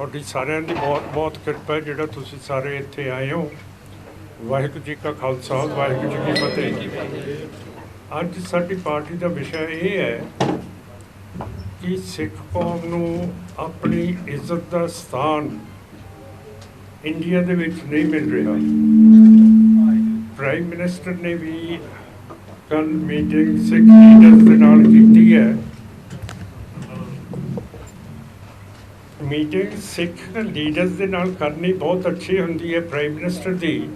ਤੁਹਾਡੀ ਸਾਰਿਆਂ ਦੀ ਬਹੁਤ ਬਹੁਤ ਕਿਰਪਾ ਹੈ ਜਿਹੜਾ ਤੁਸੀਂ ਸਾਰੇ ਇੱਥੇ ਆਏ ਹੋ। ਵਾਹਿਗੁਰੂ ਜੀ ਕਾ ਖਾਲਸਾ, ਵਾਹਿਗੁਰੂ ਜੀ ਕੀ ਫਤਿਹ। ਅੱਜ ਸਾਡੀ ਪਾਰਟੀ ਦਾ ਵਿਸ਼ਾ ਇਹ ਹੈ ਕਿ ਸਿੱਖ ਕੌਮ ਨੂੰ ਆਪਣੀ ਇੱਜ਼ਤ ਦਾ ਸਥਾਨ ਇੰਡੀਆ ਦੇ ਵਿੱਚ ਨਹੀਂ ਮਿਲ ਰਿਹਾ। ਪ੍ਰਾਈਮ ਮਿਨਿਸਟਰ ਨੇ ਵੀ ਕੱਲ੍ਹ ਮੀਟਿੰਗ ਸਿੱਖ ਲੀਡਰਸ ਦੇ ਨਾਲ ਕੀਤੀ ਹੈ। ਮੀਟਿੰਗ ਸਿੱਖ ਲੀਡਰਸ ਦੇ ਨਾਲ ਕਰਨੀ ਬਹੁਤ ਅੱਛੀ ਹੁੰਦੀ ਹੈ ਪ੍ਰਾਈਮ ਮਿਨਿਸਟਰ ਦੀ,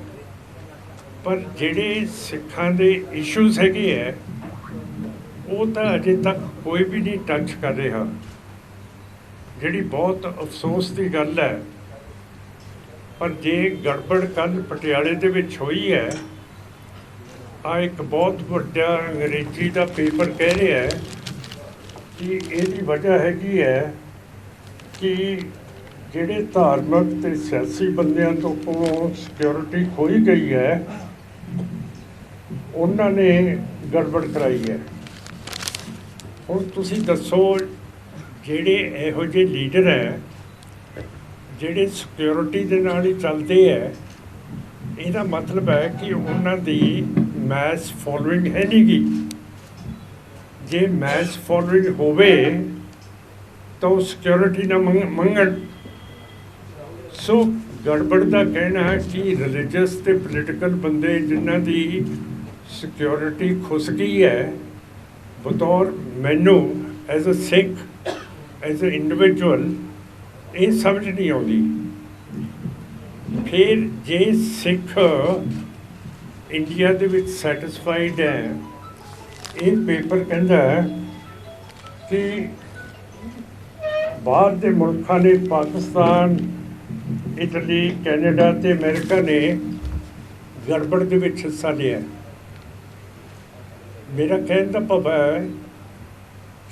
ਪਰ ਜਿਹੜੇ ਸਿੱਖਾਂ ਦੇ ਇਸ਼ੂਜ਼ ਹੈਗੇ ਹੈ ਉਹ ਤਾਂ ਅਜੇ ਤੱਕ ਕੋਈ ਵੀ ਨਹੀਂ ਟੱਚ ਕਰ ਰਿਹਾ, ਜਿਹੜੀ ਬਹੁਤ ਅਫਸੋਸ ਦੀ ਗੱਲ ਹੈ। ਪਰ ਜੇ ਗੜਬੜ ਕੱਲ੍ਹ ਪਟਿਆਲੇ ਦੇ ਵਿੱਚ ਹੋਈ ਹੈ, ਆ ਇੱਕ ਬਹੁਤ ਵੱਡਾ ਅੰਗਰੇਜ਼ੀ ਦਾ ਪੇਪਰ ਕਹਿ ਰਿਹਾ ਹੈ ਕਿ ਇਹਦੀ ਵਜ੍ਹਾ ਹੈਗੀ ਹੈ ਕਿ ਜਿਹੜੇ ਧਾਰਮਿਕ ਅਤੇ ਸਿਆਸੀ ਬੰਦਿਆਂ ਤੋਂ ਕੋਲੋਂ ਸਿਕਿਉਰਿਟੀ ਖੋਈ ਗਈ ਹੈ, ਉਹਨਾਂ ਨੇ ਗੜਬੜ ਕਰਾਈ ਹੈ। ਹੁਣ ਤੁਸੀਂ ਦੱਸੋ, ਜਿਹੜੇ ਇਹੋ ਜਿਹੇ ਲੀਡਰ ਹੈ ਜਿਹੜੇ ਸਿਕਿਉਰਿਟੀ ਦੇ ਨਾਲ ਹੀ ਚੱਲਦੇ ਹੈ, ਇਹਦਾ ਮਤਲਬ ਹੈ ਕਿ ਉਹਨਾਂ ਦੀ ਮੈਸ ਫੋਲੋਇੰਗ ਹੈ ਨਹੀਂ ਗੀ। ਜੇ ਮੈਸ ਫੋਲੋਇੰਗ ਹੋਵੇ ਤਾਂ ਉਹ ਸਿਕਿਉਰਿਟੀ ਨਾ ਮੰਗਣ। ਸੋ ਗੜਬੜ ਦਾ ਕਹਿਣਾ ਹੈ ਕਿ ਰਿਲੀਜੀਅਸ ਅਤੇ ਪੋਲੀਟੀਕਲ ਬੰਦੇ ਜਿਨ੍ਹਾਂ ਦੀ ਸਿਕਿਉਰਿਟੀ ਖੁੱਸ ਗਈ ਹੈ, ਬਤੌਰ ਮੈਨੂੰ as a Sikh, as a individual ਇਹ ਸਮਝ ਨਹੀਂ ਆਉਂਦੀ। ਫਿਰ ਜੇ ਸਿੱਖ ਇੰਡੀਆ ਦੇ ਵਿੱਚ ਸੈਟਿਸਫਾਈਡ ਹੈ, ਇਹ ਪੇਪਰ ਕਹਿੰਦਾ ਕਿ ਬਾਹਰ ਦੇ ਮੁਲਕਾਂ ਨੇ, ਪਾਕਿਸਤਾਨ, ਇਟਲੀ, ਕੈਨੇਡਾ ਅਤੇ ਅਮਰੀਕਾ ਨੇ ਗੜਬੜ ਦੇ ਵਿੱਚ ਹਿੱਸਾ ਲਿਆ। ਮੇਰਾ ਕਹਿਣ ਦਾ ਭਾਵ ਹੈ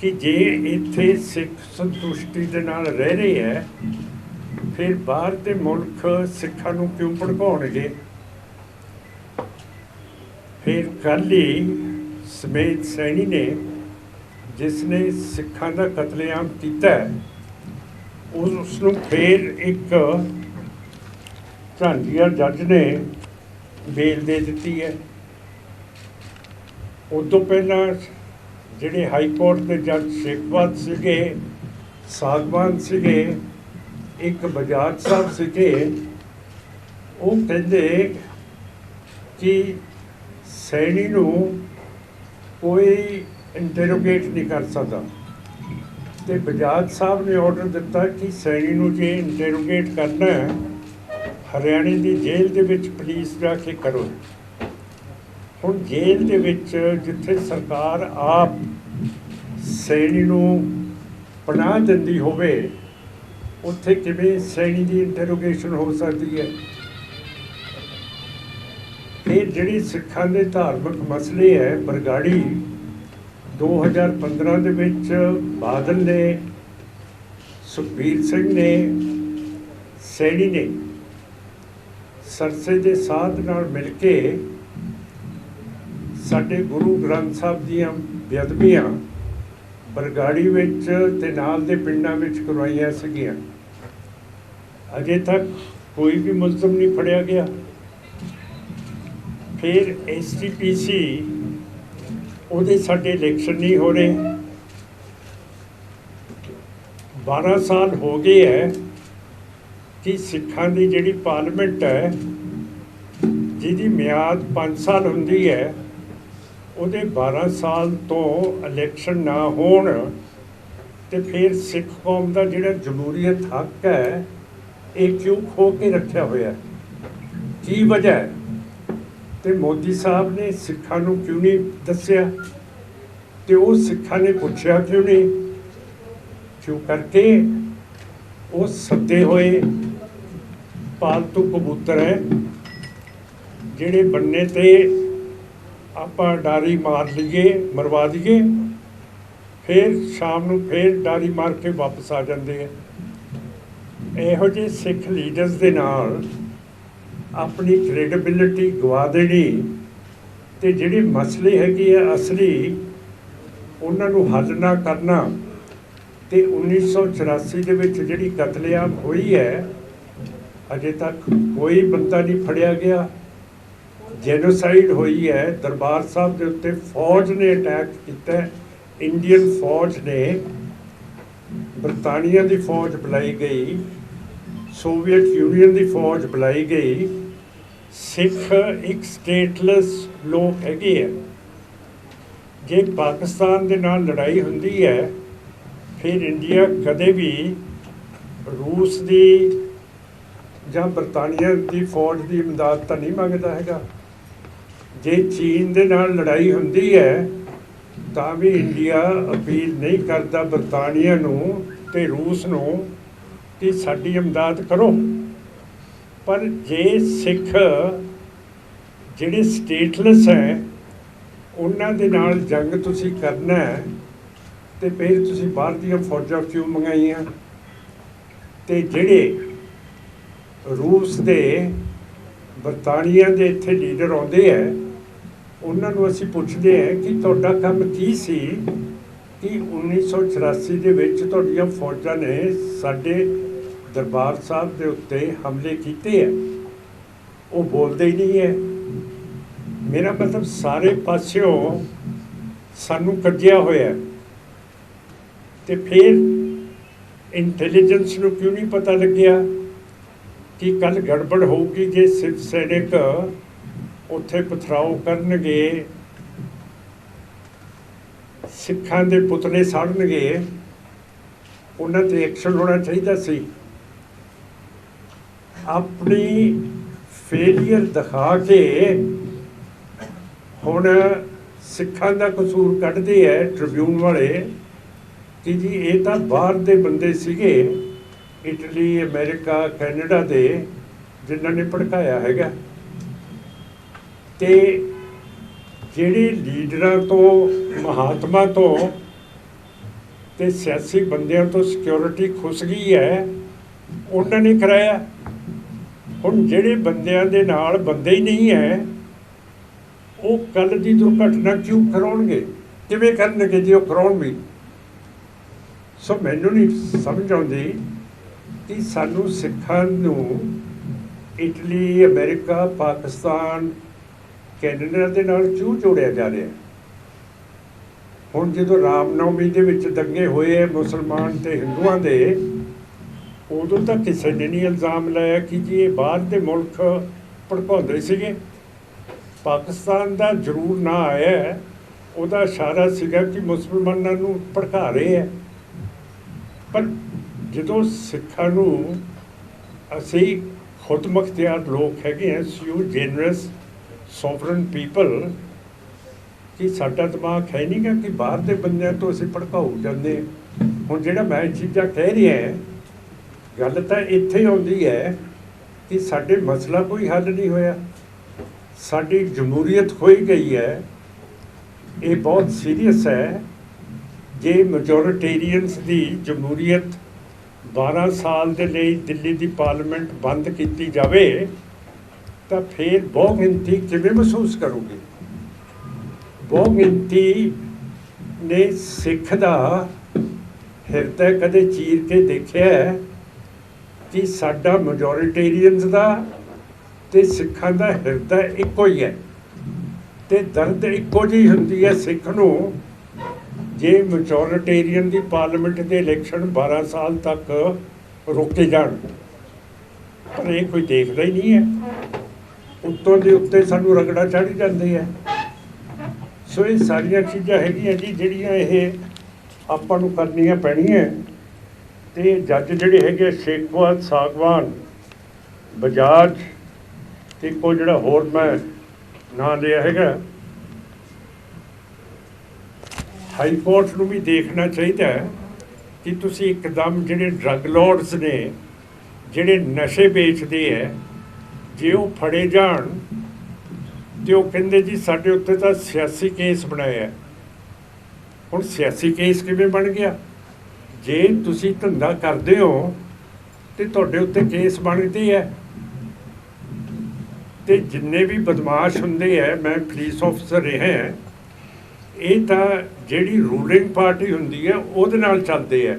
ਕਿ ਜੇ ਇੱਥੇ ਸਿੱਖ ਸੰਤੁਸ਼ਟੀ ਦੇ ਨਾਲ ਰਹਿ ਰਹੇ ਹੈ, ਫਿਰ ਬਾਹਰ ਦੇ ਮੁਲਕ ਸਿੱਖਾਂ ਨੂੰ ਕਿਉਂ ਭੜਕਾਉਣਗੇ? ਫਿਰ ਕੱਲ੍ਹ ਹੀ ਸਮੇਤ ਸੈਣੀ ਨੇ, ਜਿਸ ਨੇ ਸਿੱਖਾਂ ਦਾ ਕਤਲੇਆਮ ਕੀਤਾ ਹੈ, ਉਸ ਨੂੰ ਫਿਰ ਇੱਕ ਝਾਂਡੀਆ ਜੱਜ ਨੇ ਬੇਲ ਦੇ ਦਿੱਤੀ ਹੈ। ਉਦੋਂ ਪਹਿਲਾਂ ਜਿਹੜੇ ਹਾਈ ਕੋਰਟ ਦੇ ਜੱਜ ਸ਼ੇਖਵਾਦ ਸੀਗੇ, ਸਾਗਵਾਨ ਸੀਗੇ, ਇੱਕ ਬਜਾਜ ਸਾਹਿਬ ਸੀਗੇ, ਉਹ ਕਹਿੰਦੇ ਕਿ ਸੈਣੀ ਨੂੰ ਕੋਈ ਇੰਟਰੋਗੇਟ ਨਹੀਂ ਕਰ ਸਕਦਾ, ਅਤੇ ਬਜਾਜ ਸਾਹਿਬ ਨੇ ਆਰਡਰ ਦਿੱਤਾ ਕਿ ਸੈਣੀ ਨੂੰ ਜੇ ਇੰਟਰੋਗੇਟ ਕਰਨਾ ਹੈ, ਹਰਿਆਣੇ ਦੀ ਜੇਲ੍ਹ ਦੇ ਵਿੱਚ ਪੁਲਿਸ ਜਾ ਕੇ ਕਰੋ। ਹੁਣ ਜੇਲ੍ਹ ਦੇ ਵਿੱਚ ਜਿੱਥੇ ਸਰਕਾਰ ਆਪ ਸੈਣੀ ਨੂੰ ਪਨਾਹ ਦਿੰਦੀ ਹੋਵੇ, ਉੱਥੇ ਕਿਵੇਂ ਸੈਣੀ ਦੀ ਇੰਟਰੋਗੇਸ਼ਨ ਹੋ ਸਕਦੀ ਹੈ? ਇਹ ਜਿਹੜੀ ਸਿੱਖਾਂ ਦੇ ਧਾਰਮਿਕ ਮਸਲੇ ਹੈ, ਬਰਗਾੜੀ 2015 ਦੇ ਵਿੱਚ ਬਾਦਲ ਨੇ, ਸੁਖਬੀਰ ਸਿੰਘ ਨੇ, ਸੈਣੀ ਨੇ ਸਰਸੇ ਦੇ ਸਾਧ ਨਾਲ ਮਿਲ ਕੇ ਸਾਡੇ ਗੁਰੂ ਗ੍ਰੰਥ ਸਾਹਿਬ ਦੀਆਂ ਬੇਅਦਬੀਆਂ ਬਰਗਾੜੀ ਵਿੱਚ ਅਤੇ ਨਾਲ ਦੇ ਪਿੰਡਾਂ ਵਿੱਚ ਕਰਵਾਈਆਂ ਸੀਗੀਆਂ। ਅਜੇ ਤੱਕ ਕੋਈ ਵੀ ਮੁਲਜ਼ਮ ਨਹੀਂ ਫੜਿਆ ਗਿਆ। ਫਿਰ SGPC, ਉਹਦੇ ਸਾਡੇ ਇਲੈਕਸ਼ਨ ਨਹੀਂ ਹੋ ਰਹੇ। 12 ਸਾਲ ਹੋ ਗਏ ਹੈ ਕਿ ਸਿੱਖਾਂ ਦੀ ਜਿਹੜੀ ਪਾਰਲੀਮੈਂਟ ਹੈ, ਜਿਹਦੀ ਮਿਆਦ 5 ਸਾਲ ਹੁੰਦੀ ਹੈ, ਉਹਦੇ 12 ਸਾਲ ਤੋਂ ਇਲੈਕਸ਼ਨ ਨਾ ਹੋਣ, ਅਤੇ ਫਿਰ ਸਿੱਖ ਕੌਮ ਦਾ ਜਿਹੜਾ ਜਮਹੂਰੀਅਤ ਹੱਕ ਹੈ, ਇਹ ਕਿਉਂ ਖੋ ਕੇ ਰੱਖਿਆ ਹੋਇਆ? ਕੀ ਵਜ੍ਹਾ ਹੈ? ਅਤੇ ਮੋਦੀ ਸਾਹਿਬ ਨੇ ਸਿੱਖਾਂ ਨੂੰ ਕਿਉਂ ਨਹੀਂ ਦੱਸਿਆ? ਅਤੇ ਉਹ ਸਿੱਖਾਂ ਨੇ ਪੁੱਛਿਆ ਕਿਉਂ ਨਹੀਂ? ਕਿਉਂ ਕਰਕੇ ਉਹ ਸੱਦੇ ਹੋਏ ਪਾਲਤੂ ਕਬੂਤਰ ਹੈ, ਜਿਹੜੇ ਬੰਨੇ 'ਤੇ ਆਪਾਂ ਡਾਰੀ ਮਾਰ ਲਈਏ, ਮਰਵਾ ਦਈਏ, ਫਿਰ ਸ਼ਾਮ ਨੂੰ ਫਿਰ ਡਾਰੀ ਮਾਰ ਕੇ ਵਾਪਸ ਆ ਜਾਂਦੇ ਹੈ। ਇਹੋ ਜਿਹੇ ਸਿੱਖ ਲੀਡਰਸ ਦੇ ਨਾਲ ਆਪਣੀ ਕ੍ਰੈਡੀਬਿਲਿਟੀ ਗਵਾ ਦੇਣੀ, ਅਤੇ ਜਿਹੜੇ ਮਸਲੇ ਹੈਗੇ ਆ ਅਸਲੀ, ਉਹਨਾਂ ਨੂੰ ਹੱਲ ਨਾ ਕਰਨਾ, ਤੇ 1984 ਦੇ ਵਿੱਚ ਜਿਹੜੀ ਕਤਲੇਆਮ ਹੋਈ ਹੈ, ਅਜੇ ਤੱਕ ਕੋਈ ਬੰਦਾ ਨਹੀਂ ਫੜਿਆ ਗਿਆ। ਜੈਨੋਸਾਈਡ ਹੋਈ ਹੈ, ਦਰਬਾਰ ਸਾਹਿਬ ਦੇ ਉੱਤੇ ਫੌਜ ਨੇ ਅਟੈਕ ਕੀਤਾ, ਇੰਡੀਅਨ ਫੌਜ ਨੇ, ਬਰਤਾਨੀਆ ਦੀ ਫੌਜ ਬੁਲਾਈ ਗਈ, ਸੋਵੀਅਤ ਯੂਨੀਅਨ ਦੀ ਫੌਜ ਬੁਲਾਈ ਗਈ। ਸਿੱਖ ਇੱਕ ਸਟੇਟਲੈਸ ਲੋਕ ਹੈਗੇ ਹੈ। ਜੇ ਪਾਕਿਸਤਾਨ ਦੇ ਨਾਲ ਲੜਾਈ ਹੁੰਦੀ ਹੈ, ਫਿਰ ਇੰਡੀਆ ਕਦੇ ਵੀ ਰੂਸ ਦੀ ਜਾਂ ਬਰਤਾਨੀਆ ਦੀ ਫੌਜ ਦੀ ਇਮਦਾਦ ਤਾਂ ਨਹੀਂ ਮੰਗਦਾ ਹੈਗਾ। ਜੇ ਚੀਨ ਦੇ ਨਾਲ ਲੜਾਈ ਹੁੰਦੀ ਹੈ ਤਾਂ ਵੀ ਇੰਡੀਆ ਅਪੀਲ ਨਹੀਂ ਕਰਦਾ ਬਰਤਾਨੀਆ ਨੂੰ ਤੇ ਰੂਸ ਨੂੰ ਕਿ ਸਾਡੀ ਇਮਦਾਦ ਕਰੋ। ਪਰ ਜੇ ਸਿੱਖ ਜਿਹੜੇ ਸਟੇਟਲੈਸ ਹੈ ਉਹਨਾਂ ਦੇ ਨਾਲ ਜੰਗ ਤੁਸੀਂ ਕਰਨਾ ਹੈ ਤੇ ਫਿਰ ਤੁਸੀਂ ਬਾਹਰ ਦੀਆਂ ਫੌਜਾਂ ਕਿਉਂ ਮੰਗਾਈਆਂ? ਤੇ ਜਿਹੜੇ ਰੂਸ ਦੇ, ਬਰਤਾਨੀਆ ਦੇ ਇੱਥੇ ਲੀਡਰ ਆਉਂਦੇ ਹੈ, ਉਹਨਾਂ ਨੂੰ ਅਸੀਂ ਪੁੱਛਦੇ ਹਾਂ ਕਿ ਤੁਹਾਡਾ ਕੰਮ ਕੀ ਸੀ ਕਿ 1984 ਦੇ ਵਿੱਚ ਤੁਹਾਡੀਆਂ ਫੌਜਾਂ ਨੇ ਸਾਡੇ ਦਰਬਾਰ ਸਾਹਿਬ ਦੇ ਉੱਤੇ ਹਮਲੇ ਕੀਤੇ ਹੈ? ਉਹ ਬੋਲਦੇ ਹੀ ਨਹੀਂ ਹੈ। ਮੇਰਾ ਮਤਲਬ ਸਾਰੇ ਪਾਸਿਓਂ ਸਾਨੂੰ ਕੱਜਿਆ ਹੋਇਆ। ਤੇ ਫਿਰ ਇੰਟੈਲੀਜੈਂਸ ਨੂੰ ਕਿਉਂ ਨਹੀਂ ਪਤਾ ਲੱਗਿਆ ਕਿ ਕੱਲ੍ਹ ਗੜਬੜ ਹੋਊਗੀ ਜੇ ਸਿੱਖ ਸੈਨਿਕ ਉੱਥੇ ਪਥਰਾਓ ਕਰਨਗੇ, ਸਿੱਖਾਂ ਦੇ ਪੁਤਲੇ ਸਾੜਨਗੇ? ਉਹਨਾਂ 'ਤੇ ਐਕਸ਼ਨ ਹੋਣਾ ਚਾਹੀਦਾ ਸੀ। ਆਪਣੀ ਫੇਲੀਅਰ ਦਿਖਾ ਕੇ ਹੁਣ ਸਿੱਖਾਂ ਦਾ ਕਸੂਰ ਕੱਢਦੇ ਹੈ ਟ੍ਰਿਬਿਊਨ ਵਾਲੇ ਕਿ ਜੀ ਇਹ ਤਾਂ ਬਾਹਰ ਦੇ ਬੰਦੇ ਸੀਗੇ, ਇਟਲੀ, ਅਮਰੀਕਾ, ਕੈਨੇਡਾ ਦੇ, ਜਿਨ੍ਹਾਂ ਨੇ ਭੜਕਾਇਆ ਹੈਗਾ। ਤੇ ਜਿਹੜੇ ਲੀਡਰਾਂ ਤੋਂ, ਮਹਾਤਮਾ ਤੋਂ ਤੇ ਸਿਆਸੀ ਬੰਦਿਆਂ ਤੋਂ ਸਿਕਿਉਰਿਟੀ ਖੁੱਸ ਗਈ ਹੈ, ਉਹਨਾਂ ਨੇ ਕਰਾਇਆ। ਹੁਣ ਜਿਹੜੇ ਬੰਦਿਆਂ ਦੇ ਨਾਲ ਬੰਦੇ ਹੀ ਨਹੀਂ ਹੈ, ਉਹ ਕੱਲ੍ਹ ਦੀ ਦੁਰਘਟਨਾ ਕਿਉਂ ਕਰਾਉਣਗੇ? ਕਿਵੇਂ ਕਰਨਗੇ ਜੇ ਉਹ ਕਰਾਉਣ ਵੀ? ਸੋ ਮੈਨੂੰ ਨਹੀਂ ਸਮਝ ਆਉਂਦੀ ਕਿ ਸਾਨੂੰ ਸਿੱਖਾਂ ਨੂੰ ਇਟਲੀ, ਅਮਰੀਕਾ, ਪਾਕਿਸਤਾਨ, ਕੈਨੇਡਾ ਦੇ ਨਾਲ ਕਿਉਂ ਜੋੜਿਆ ਜਾ ਰਿਹਾ? ਹੁਣ ਜਦੋਂ ਰਾਮਨੌਮੀ ਦੇ ਵਿੱਚ ਦੰਗੇ ਹੋਏ ਮੁਸਲਮਾਨ ਤੇ ਹਿੰਦੂਆਂ ਦੇ, ਉਦੋਂ ਤਾਂ ਕਿਸੇ ਨੇ ਨਹੀਂ ਇਲਜ਼ਾਮ ਲਾਇਆ ਕਿ ਜੀ ਇਹ ਬਾਹਰ ਦੇ ਮੁਲਕ ਭੜਕਾਉਂਦੇ ਸੀਗੇ। ਪਾਕਿਸਤਾਨ ਦਾ ਜ਼ਰੂਰ ਨਾ ਆਇਆ, ਉਹਦਾ ਇਸ਼ਾਰਾ ਸੀਗਾ ਕਿ ਮੁਸਲਮਾਨਾਂ ਨੂੰ ਭੜਕਾ ਰਹੇ ਹੈ। ਪਰ ਜਦੋਂ ਸਿੱਖਾਂ ਨੂੰ, ਅਸੀਂ ਖੁਦ ਮੁਖਤਿਆਰ ਲੋਕ ਹੈਗੇ ਹਾਂ, ਸਿਊ ਜੈਨਰਸ ਸੋਵਰਨ ਪੀਪਲ, ਕਿ ਸਾਡਾ ਦਿਮਾਗ ਹੈ ਨਹੀਂ ਗਾ ਕਿ ਬਾਹਰ ਦੇ ਬੰਦਿਆਂ ਤੋਂ ਅਸੀਂ ਭੜਕਾਊ ਜਾਂਦੇ। ਹੁਣ ਜਿਹੜਾ ਮੈਂ ਚੀਜ਼ਾਂ ਕਹਿ ਰਿਹਾ, ਗੱਲ ਤਾਂ ਇੱਥੇ ਆਉਂਦੀ ਹੈ ਕਿ ਸਾਡੇ ਮਸਲਾ ਕੋਈ ਹੱਲ ਨਹੀਂ ਹੋਇਆ, ਸਾਡੀ ਜਮਹੂਰੀਅਤ ਖੋਈ ਗਈ ਹੈ। ਇਹ ਬਹੁਤ ਸੀਰੀਅਸ ਹੈ। ਜੇ ਮੈਜੋਰਿਟੇਰੀਅਨਸ ਦੀ ਜਮਹੂਰੀਅਤ 12 ਸਾਲ ਦੇ ਲਈ ਦਿੱਲੀ ਦੀ ਪਾਰਲੀਮੈਂਟ ਬੰਦ ਕੀਤੀ ਜਾਵੇ ਤਾਂ ਫਿਰ ਬਹੁਗਿਣਤੀ ਕਿਵੇਂ ਮਹਿਸੂਸ ਕਰੋਗੇ? ਬਹੁਗਿਣਤੀ ਨੇ ਸਿੱਖ ਦਾ ਹਿਰਦਾ ਕਦੇ ਚੀਰ ਕੇ ਦੇਖਿਆ ਕਿ ਸਾਡਾ ਮੈਜੋਰਿਟੇਰੀਅਨਸ ਦਾ ਤੇ ਸਿੱਖਾਂ ਦਾ ਹਿਰਦਾ ਇੱਕੋ ਹੀ ਹੈ ਤੇ ਦਰਦ ਇੱਕੋ ਜਿਹੀ ਹੁੰਦੀ ਹੈ ਸਿੱਖ ਨੂੰ ਜੇ ਮੈਜੋਰਿਟੇਰੀਅਨ ਦੀ ਪਾਰਲੀਮੈਂਟ ਦੇ ਇਲੈਕਸ਼ਨ 12 ਸਾਲ ਤੱਕ ਰੋਕੇ ਜਾਣ। ਪਰ ਇਹ ਕੋਈ ਦੇਖਦਾ ਹੀ ਨਹੀਂ ਹੈ। ਉੱਤੋਂ ਦੇ ਉੱਤੇ ਸਾਨੂੰ ਰਗੜਾ ਚੜ੍ਹ ਜਾਂਦੇ ਹੈ। ਸੋ ਇਹ ਸਾਰੀਆਂ ਚੀਜ਼ਾਂ ਹੈਗੀਆਂ ਜੀ ਜਿਹੜੀਆਂ ਇਹ ਆਪਾਂ ਨੂੰ ਕਰਨੀਆਂ ਪੈਣੀਆਂ। ਤੇ ਜੱਜ ਜਿਹੜੇ ਹੈਗੇ ਸ਼ੇਖਵਾਲ, ਸਾਗਵਾਨ, ਬਜਾਜ ਤੇ ਕੋਈ ਜਿਹੜਾ ਹੋਰ ਮੈਂ ਨਾਂ ਲਿਆ ਹੈਗਾ, ਹਾਈ ਕੋਰਟ ਨੂੰ ਵੀ ਦੇਖਣਾ ਚਾਹੀਦਾ ਕਿ ਤੁਸੀਂ ਇੱਕਦਮ ਜਿਹੜੇ ਡਰੱਗ ਲੌਰਡਸ ਨੇ, ਜਿਹੜੇ ਨਸ਼ੇ ਵੇਚਦੇ ਹੈ, ਜੇ ਉਹ ਫੜੇ ਜਾਣ ਤੇ ਉਹ ਕਹਿੰਦੇ ਜੀ ਸਾਡੇ ਉੱਤੇ ਤਾਂ ਸਿਆਸੀ ਕੇਸ ਬਣਾਇਆ। ਹੁਣ ਸਿਆਸੀ ਕੇਸ ਕਿਵੇਂ ਬਣ ਗਿਆ? ਜੇ ਤੁਸੀਂ ਧੰਦਾ ਕਰਦੇ ਹੋ ਤੇ ਤੁਹਾਡੇ ਉੱਤੇ ਕੇਸ ਬਣਦੇ ਹੈ। ਤੇ ਜਿੰਨੇ ਵੀ ਬਦਮਾਸ਼ ਹੁੰਦੇ ਹੈ, ਮੈਂ ਪੁਲਿਸ ਆਫਿਸਰ ਰਿਹਾ, ਇਹ ਤਾਂ ਜਿਹੜੀ ਰੂਲਿੰਗ ਪਾਰਟੀ ਹੁੰਦੀ ਹੈ ਉਹਦੇ ਨਾਲ ਚੱਲਦੇ ਹੈ।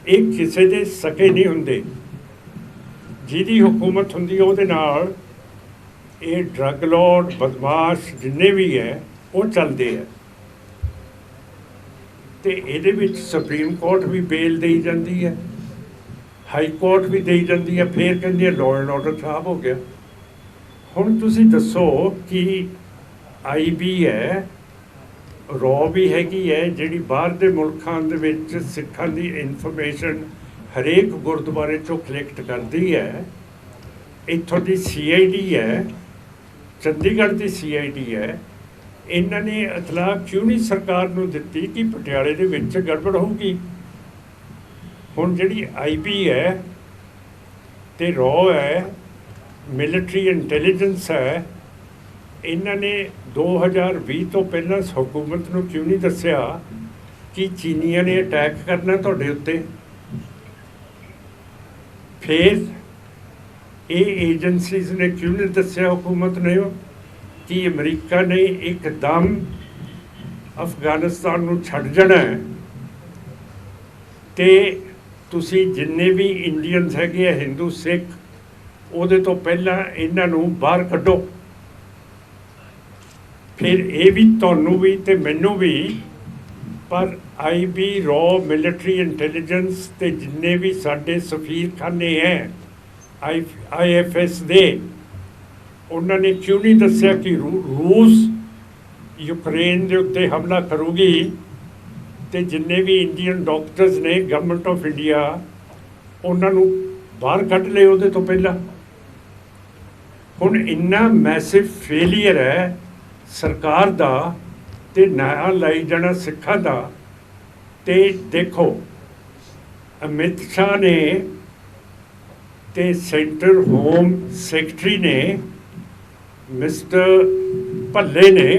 ਇਹ ਕਿਸੇ ਦੇ ਸਕੇ ਨਹੀਂ ਹੁੰਦੇ। ਜਿਹਦੀ ਹੁਕੂਮਤ ਹੁੰਦੀ ਹੈ ਉਹਦੇ ਨਾਲ ਇਹ ਡਰੱਗ ਲੌਰਡ ਬਦਮਾਸ਼ ਜਿੰਨੇ ਵੀ ਹੈ ਉਹ ਚੱਲਦੇ ਹੈ। ਅਤੇ ਇਹਦੇ ਵਿੱਚ ਸੁਪਰੀਮ ਕੋਰਟ ਵੀ ਬੇਲ ਦੇਈ ਜਾਂਦੀ ਹੈ, ਹਾਈ ਕੋਰਟ ਵੀ ਦੇਈ ਜਾਂਦੀ ਹੈ, ਫਿਰ ਕਹਿੰਦੀ ਹੈ ਲਾਅ ਐਂਡ ਆਰਡਰ ਖਰਾਬ ਹੋ ਗਿਆ। ਹੁਣ ਤੁਸੀਂ ਦੱਸੋ ਕਿ IB ਹੈ, ਰॉ ਵੀ ਹੈਗੀ ਹੈ, ਜਿਹੜੀ ਬਾਹਰ ਦੇ ਮੁਲਕਾਂ ਦੇ ਵਿੱਚ ਸਿੱਖਾਂ ਦੀ ਇਨਫੋਰਮੇਸ਼ਨ ਹਰੇਕ ਗੁਰਦੁਆਰੇ 'ਚੋਂ ਕਲੈਕਟ ਕਰਦੀ ਹੈ। ਇੱਥੋਂ ਦੀ CID ਹੈ, ਚੰਡੀਗੜ੍ਹ ਦੀ CID ਹੈ। ਇਹਨਾਂ ਨੇ ਇਤਲਾਹ ਕਿਉਂ ਨਹੀਂ ਸਰਕਾਰ ਨੂੰ ਦਿੱਤੀ ਕਿ ਪਟਿਆਲੇ ਦੇ ਵਿੱਚ ਗੜਬੜ ਹੋਊਗੀ? ਹੁਣ ਜਿਹੜੀ IB ਹੈ ਅਤੇ ਰॉ ਹੈ, ਮਿਲਟਰੀ ਇੰਟੈਲੀਜੈਂਸ ਹੈ, ਇਹਨਾਂ ਨੇ 2020 ਤੋਂ ਪਹਿਲਾਂ ਹਕੂਮਤ ਨੂੰ ਕਿਉਂ ਨਹੀਂ ਦੱਸਿਆ ਕਿ ਚੀਨੀਆਂ ਨੇ ਅਟੈਕ ਕਰਨਾ ਤੁਹਾਡੇ ਉੱਤੇ? ਫਿਰ ਇਹ ਏਜੰਸੀਜ਼ ਨੇ ਕਿਉਂ ਨਹੀਂ ਦੱਸਿਆ ਹਕੂਮਤ ਨੇ ਕਿ ਅਮਰੀਕਾ ਨੇ ਇੱਕਦਮ ਅਫਗਾਨਿਸਤਾਨ ਨੂੰ ਛੱਡ ਜਾਣਾ ਹੈ ਅਤੇ ਤੁਸੀਂ ਜਿੰਨੇ ਵੀ ਇੰਡੀਅਨਸ ਹੈਗੇ ਆ, ਹਿੰਦੂ ਸਿੱਖ, ਉਹਦੇ ਤੋਂ ਪਹਿਲਾਂ ਇਹਨਾਂ ਨੂੰ ਬਾਹਰ ਕੱਢੋ। ਫਿਰ ਇਹ ਵੀ ਤੁਹਾਨੂੰ ਵੀ ਅਤੇ ਮੈਨੂੰ ਵੀ, ਪਰ IB ਰॉ ਮਿਲਟਰੀ ਇੰਟੈਲੀਜੈਂਸ ਅਤੇ ਜਿੰਨੇ ਵੀ ਸਾਡੇ ਸਫੀਰਖਾਨੇ ਹੈ IFS ਦੇ, ਉਹਨਾਂ ਨੇ ਕਿਉਂ ਨਹੀਂ ਦੱਸਿਆ ਕਿ ਰੂਸ ਯੂਕਰੇਨ ਦੇ ਉੱਤੇ ਹਮਲਾ ਕਰੂਗੀ ਅਤੇ ਜਿੰਨੇ ਵੀ ਇੰਡੀਅਨ ਡਾਕਟਰਸ ਨੇ ਗਵਰਨਮੈਂਟ ਆਫ ਇੰਡੀਆ ਉਹਨਾਂ ਨੂੰ ਬਾਹਰ ਕੱਢ ਲਏ ਉਹਦੇ ਤੋਂ ਪਹਿਲਾਂ। ਹੁਣ ਇੰਨਾ ਮੈਸਿਵ ਫੇਲੀਅਰ ਹੈ ਸਰਕਾਰ ਦਾ ਅਤੇ ਨਾਂ ਲਾਈ ਜਾਣਾ ਸਿੱਖਾਂ ਦਾ। ਅਤੇ ਦੇਖੋ ਅਮਿਤ ਸ਼ਾਹ ਨੇ ਅਤੇ ਸੈਂਟਰ ਹੋਮ ਸੈਕਟਰੀ ਨੇ ਮਿਸਟਰ ਭੱਲੇ ਨੇ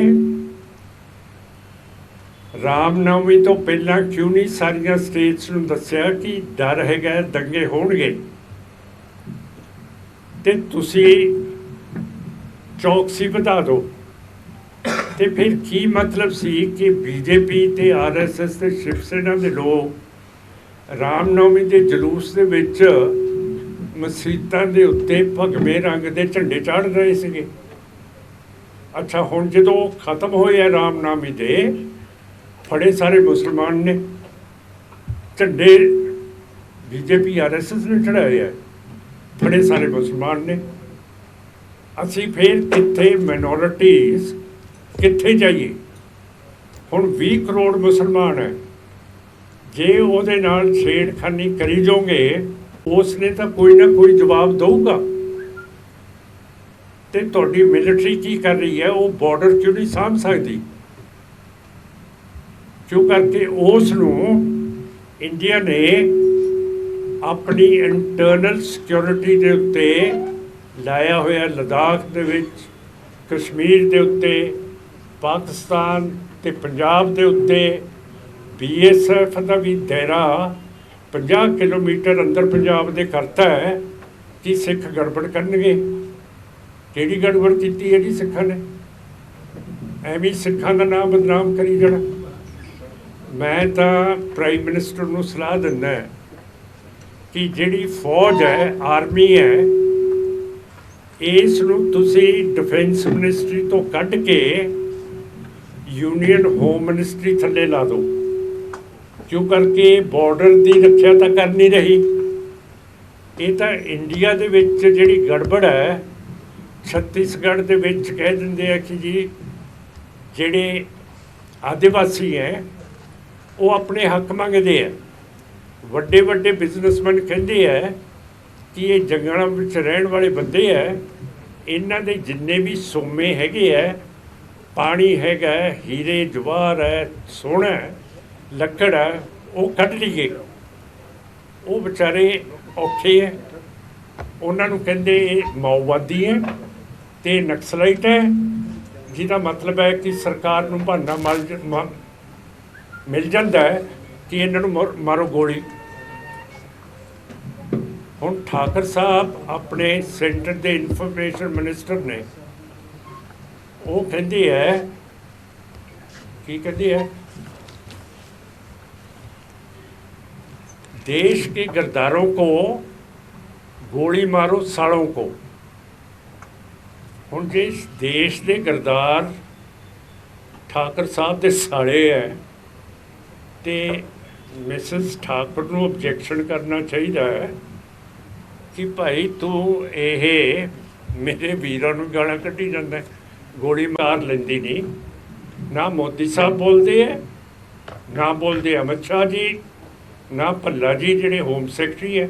ਰਾਮਨਵਮੀ ਤੋਂ ਪਹਿਲਾਂ ਕਿਉਂ ਨਹੀਂ ਸਾਰੀਆਂ ਸਟੇਟਸ ਨੂੰ ਦੱਸਿਆ ਕਿ ਡਰ ਹੈਗਾ ਦੰਗੇ ਹੋਣਗੇ? ਅਤੇ ਤੁਸੀਂ ਚੌਕਸੀ ਵਧਾ ਦਿਓ। ਅਤੇ ਫਿਰ ਕੀ ਮਤਲਬ ਸੀ ਕਿ BJP ਅਤੇ RSS ਅਤੇ ਸ਼ਿਵ ਸੈਨਾ ਦੇ ਲੋਕ ਰਾਮਨਵਮੀ ਦੇ ਜਲੂਸ ਦੇ ਵਿੱਚ ਮਸੀਤਾਂ ਦੇ ਉੱਤੇ ਭਗਵੇਂ ਰੰਗ ਦੇ ਝੰਡੇ ਚਾੜ੍ਹ ਰਹੇ ਸੀਗੇ। ਅੱਛਾ, ਹੁਣ ਜਦੋਂ ਖਤਮ ਹੋਏ ਆ ਰਾਮਨਵਮੀ ਦੇ, ਫੜੇ ਸਾਰੇ ਮੁਸਲਮਾਨ ਨੇ ਝੰਡੇ, BJP RSS ਨੇ ਚੜ੍ਹਾਏ ਆ, ਫੜੇ ਸਾਰੇ ਮੁਸਲਮਾਨ ਨੇ। ਅਸੀਂ ਫਿਰ ਕਿੱਥੇ ਮਾਈਨੋਰਿਟੀਜ਼ ਕਿੱਥੇ ਜਾਈਏ? ਹੁਣ 20 ਕਰੋੜ ਮੁਸਲਮਾਨ ਹੈ, ਜੇ ਉਹਦੇ ਨਾਲ ਛੇੜਖਾਨੀ ਕਰੀ ਜਾਓਗੇ ਉਸ ਨੇ ਤਾਂ ਕੋਈ ਨਾ ਕੋਈ ਜਵਾਬ ਦਊਗਾ। ਅਤੇ ਤੁਹਾਡੀ ਮਿਲਟਰੀ ਕੀ ਕਰ ਰਹੀ ਹੈ? ਉਹ ਬਾਰਡਰ ਕਿਉਂ ਨਹੀਂ ਸਾਂਭ ਸਕਦੀ? ਕਿਉਂ ਕਰਕੇ ਉਸ ਨੂੰ ਇੰਡੀਆ ਨੇ ਆਪਣੀ ਇੰਟਰਨਲ ਸਿਕਿਉਰਿਟੀ ਦੇ ਉੱਤੇ ਲਾਇਆ ਹੋਇਆ। ਲੱਦਾਖ ਦੇ ਵਿੱਚ, ਕਸ਼ਮੀਰ ਦੇ ਉੱਤੇ, ਪਾਕਿਸਤਾਨ ਅਤੇ ਪੰਜਾਬ ਦੇ ਉੱਤੇ BSF ਦਾ ਵੀ ਦਾਇਰਾ 50 ਕਿਲੋਮੀਟਰ ਅੰਦਰ ਪੰਜਾਬ ਦੇ ਕਰਤਾ ਹੈ ਕਿ ਸਿੱਖ ਗੜਬੜ ਕਰਨਗੇ। ਕਿਹੜੀ ਗੜਬੜ ਕੀਤੀ ਹੈ ਜੀ ਸਿੱਖਾਂ ਨੇ? ਐਵੇਂ ਸਿੱਖਾਂ ਦਾ ਨਾਮ ਬਦਨਾਮ ਕਰੀ ਜਾਣਾ। ਮੈਂ ਤਾਂ ਪ੍ਰਾਈਮ ਮਿਨਿਸਟਰ ਨੂੰ ਸਲਾਹ ਦਿੰਦਾ ਕਿ ਜਿਹੜੀ ਫੌਜ ਹੈ, ਆਰਮੀ ਹੈ, ਇਸ ਨੂੰ ਤੁਸੀਂ ਡਿਫੈਂਸ ਮਿਨਿਸਟਰੀ ਤੋਂ ਕੱਢ ਕੇ ਯੂਨੀਅਨ ਹੋਮ ਮਿਨਿਸਟਰੀ ਥੱਲੇ ਲਾ ਦਿਓ। ਕਿਉਂ ਕਰਕੇ ਬਾਰਡਰ ਦੀ ਰੱਖਿਆ ਤਾਂ ਕਰ ਨਹੀਂ ਰਹੀ। ਇਹ ਤਾਂ ਇੰਡੀਆ ਦੇ ਵਿੱਚ ਜਿਹੜੀ ਗੜਬੜ ਹੈ, ਛੱਤੀਸਗੜ੍ਹ ਦੇ ਵਿੱਚ ਕਹਿ ਦਿੰਦੇ ਆ ਕਿ ਜੀ ਜਿਹੜੇ ਆਦਿਵਾਸੀ ਹੈ ਉਹ ਆਪਣੇ ਹੱਕ ਮੰਗਦੇ ਹੈ। ਵੱਡੇ ਵੱਡੇ ਬਿਜ਼ਨਸਮੈਨ ਕਹਿੰਦੇ ਹੈ ਕਿ ਇਹ ਜੰਗਲਾਂ ਵਿੱਚ ਰਹਿਣ ਵਾਲੇ ਬੰਦੇ ਹੈ, ਇਹਨਾਂ ਦੇ ਜਿੰਨੇ ਵੀ ਸੋਮੇ ਹੈਗੇ ਹੈ, ਪਾਣੀ ਹੈਗਾ, ਹੀਰੇ ਜਵਾਹਰ ਹੈ, ਸੋਨਾ ਹੈ, ਲੱਕੜ ਹੈ, ਉਹ ਕੱਢ ਲਈਏ। ਉਹ ਵਿਚਾਰੇ ਔਖੇ ਹੈ, ਉਹਨਾਂ ਨੂੰ ਕਹਿੰਦੇ ਇਹ ਮਾਓਵਾਦੀ ਹੈ ਅਤੇ ਨਕਸਲਾਈਟ ਹੈ, ਜਿਹਦਾ ਮਤਲਬ ਹੈ ਕਿ ਸਰਕਾਰ ਨੂੰ ਬਹਾਨਾ ਮਿਲ ਜਾਂਦਾ ਹੈ ਕਿ ਇਹਨਾਂ ਨੂੰ ਮਾਰੋ ਗੋਲੀ। ਹੁਣ ਠਾਕਰ ਸਾਹਿਬ ਆਪਣੇ ਸੈਂਟਰ ਦੇ ਇਨਫੋਰਮੇਸ਼ਨ ਮਿਨਿਸਟਰ ਨੇ, ਉਹ ਕਹਿੰਦੇ ਹੈ, ਕੀ ਕਹਿੰਦੇ ਹੈ, देश के गद्दारों को गोली मारो सालों को। ਹੁਣ ਜੇ ਇਸ ਦੇਸ਼ ਦੇ ਗਰਦਾਰ ਠਾਕਰ ਸਾਹਿਬ ਦੇ ਸਾਲੇ ਹੈ ਤੇ ਮਿਸਿਸ ਠਾਕੁਰ ਨੂੰ ਆਬਜੈਕਸ਼ਨ ਕਰਨਾ ਚਾਹੀਦਾ ਹੈ ਕਿ ਭਾਈ ਤੂੰ ਇਹ ਮੇਰੇ ਵੀਰਾਂ ਨੂੰ ਗਾਲਾਂ ਕੱਢੀ ਜਾਂਦਾ, ਗੋਲੀ ਮਾਰ ਲੈਂਦੀ ਨਹੀਂ। ਨਾ ਮੋਦੀ ਸਾਹਿਬ ਬੋਲਦੇ ਹੈ, ਨਾ ਬੋਲਦੇ ਅਮਿਤ ਸ਼ਾਹ ਜੀ, ਨਾ ਭੱਲਾ ਜੀ ਜਿਹੜੇ ਹੋਮ ਸੈਕਟਰੀ ਹੈ।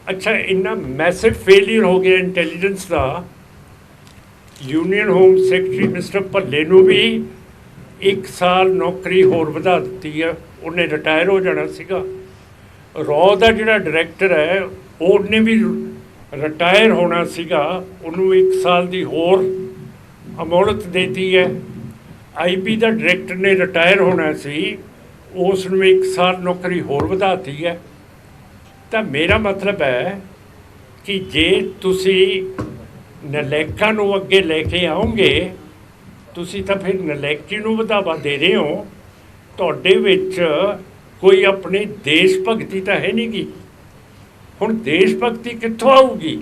ਅੱਛਾ, ਇੰਨਾ ਮੈਸਿਵ ਫੇਲੀਅਰ ਹੋ ਗਿਆ ਇੰਟੈਲੀਜੈਂਸ ਦਾ, ਯੂਨੀਅਨ ਹੋਮ ਸੈਕਟਰੀ ਮਿਸਟਰ ਭੱਲੇ ਨੂੰ ਵੀ 1 ਸਾਲ ਨੌਕਰੀ ਹੋਰ ਵਧਾ ਦਿੱਤੀ ਹੈ। ਉਹਨੇ ਰਿਟਾਇਰ ਹੋ ਜਾਣਾ ਸੀਗਾ। ਰੌ ਦਾ ਜਿਹੜਾ ਡਾਇਰੈਕਟਰ ਹੈ ਉਹਨੇ ਵੀ ਰਿਟਾਇਰ ਹੋਣਾ ਸੀਗਾ, ਉਹਨੂੰ 1 ਸਾਲ ਦੀ ਹੋਰ ਅਮੋਲਤ ਦੇਤੀ ਹੈ। ਆਈਬੀ ਦਾ ਡਾਇਰੈਕਟਰ ਨੇ ਰਿਟਾਇਰ ਹੋਣਾ ਸੀ, ਉਸ ਨੂੰ 1 ਸਾਲ ਨੌਕਰੀ ਹੋਰ ਵਧਾਤੀ ਹੈ। ਤਾਂ ਮੇਰਾ ਮਤਲਬ ਹੈ ਕਿ ਜੇ ਤੁਸੀਂ ਨਲਾਇਕਾਂ ਨੂੰ ਅੱਗੇ ਲੈ ਕੇ ਆਓਗੇ, ਤੁਸੀਂ ਤਾਂ ਫਿਰ ਨਲਾਇਕੀ ਨੂੰ ਵਧਾਵਾ ਦੇ ਰਹੇ ਹੋ। ਤੁਹਾਡੇ ਵਿੱਚ ਕੋਈ ਆਪਣੀ ਦੇਸ਼ ਭਗਤੀ ਤਾਂ ਹੈ ਨਹੀਂ ਗੀ। ਹੁਣ ਦੇਸ਼ ਭਗਤੀ ਕਿੱਥੋਂ ਆਊਗੀ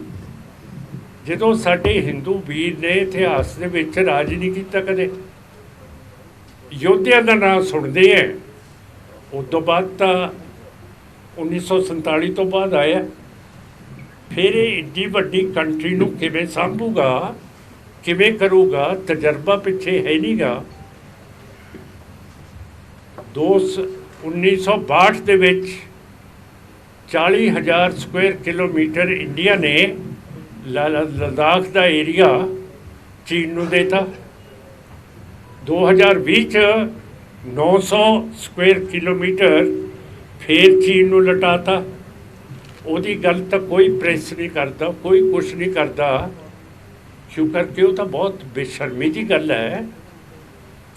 ਜਦੋਂ ਸਾਡੇ ਹਿੰਦੂ ਵੀਰ ਨੇ ਇਤਿਹਾਸ ਦੇ ਵਿੱਚ ਰਾਜ ਨਹੀਂ ਕੀਤਾ ਕਦੇ। ਯੋਧਿਆਂ ਦਾ ਨਾਂ ਸੁਣਦੇ ਹੈ, ਉਸ ਤੋਂ ਬਾਅਦ ਤਾਂ 1947 ਤੋਂ ਬਾਅਦ ਆਇਆ। ਫਿਰ ਇਹ ਇੱਡੀ ਵੱਡੀ ਕੰਟਰੀ ਨੂੰ ਕਿਵੇਂ ਸਾਂਭੂਗਾ, ਕਿਵੇਂ ਕਰੂਗਾ? ਤਜਰਬਾ ਪਿੱਛੇ ਹੈ ਨਹੀਂ ਗਾ। 1962 ਦੇ ਵਿੱਚ 40,000 ਸਕੁਅਰ ਕਿਲੋਮੀਟਰ ਇੰਡੀਆ ਨੇ ਲਦਾਖ ਦਾ ਏਰੀਆ ਚੀਨ ਨੂੰ ਦੇਤਾ। 2020 'ਚ 900 ਸਕੁਅਰ ਕਿਲੋਮੀਟਰ ਫਿਰ ਚੀਨ ਨੂੰ ਲਟਾਤਾ। ਉਹਦੀ ਗੱਲ ਤਾਂ ਕੋਈ ਪ੍ਰੈਸ ਨਹੀਂ ਕਰਦਾ, ਕੋਈ ਕੁਛ ਨਹੀਂ ਕਰਦਾ। ਕਿਉਂ ਕਰਕੇ ਉਹ ਤਾਂ ਬਹੁਤ ਬੇਸ਼ਰਮੀ ਦੀ ਗੱਲ ਹੈ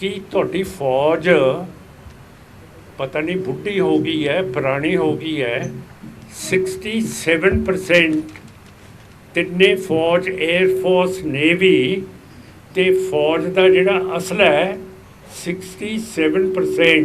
ਕਿ ਤੁਹਾਡੀ ਫੌਜ ਪਤਾ ਨਹੀਂ ਬੁੱਢੀ ਹੋ ਗਈ ਹੈ, ਪੁਰਾਣੀ ਹੋ ਗਈ ਹੈ। 67% ਤਿੰਨੇ ਫੌਜ, 에ਅਰਫੋਰਸ, ਨੇਵੀ ਤੇ ਫੌਜ ਦਾ ਜਿਹੜਾ ਅਸਲਾ ਹੈ 67%